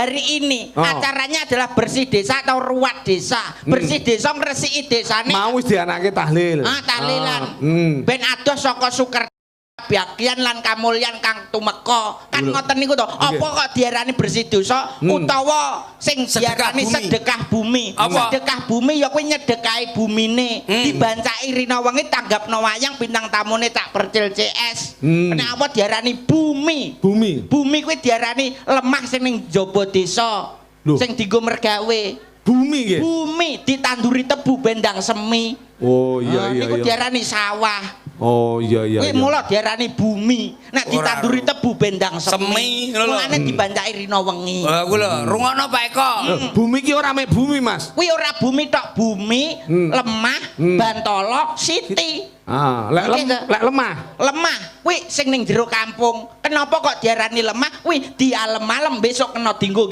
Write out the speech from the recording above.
hari ini acaranya adalah bersih desa atau ruat desa. Bersih desa ngresiki desane. Mau wis dianake tahlil. Tahlilan. Ben adoh saka suker bagian lan kamulyan kang tumeka kan ngoten niku to apa kok diarani bersih dosa utawa sing diarani sedekah bumi sedekah bumi ya kuwi nyedekahi bumine dibancaki rina wengi tanggapno wayang bintang tamune tak percil CS kenapa diarani bumi bumi kuwi diarani lemah sing ning jaba desa sing dienggo mergawe bumi nggih bumi ditanduri tebu bendang semi oh iya iya niku diarani sawah. Oh iya iya. Kuwi mula diarani bumi. Nek ditanduri tebu bendang semi. Mulane dibancaki rina wengi. Lah kuwi lho, rungokno Pak Eko. Bumi ki ora mek bumi, Mas. Kuwi ora bumi tok, bumi, lemah, bantala, siti. Lek lemah. Lemah kuwi sing ning jero kampung. Kenapa kok diarani lemah? Kuwi dialem-alem besok kena dienggo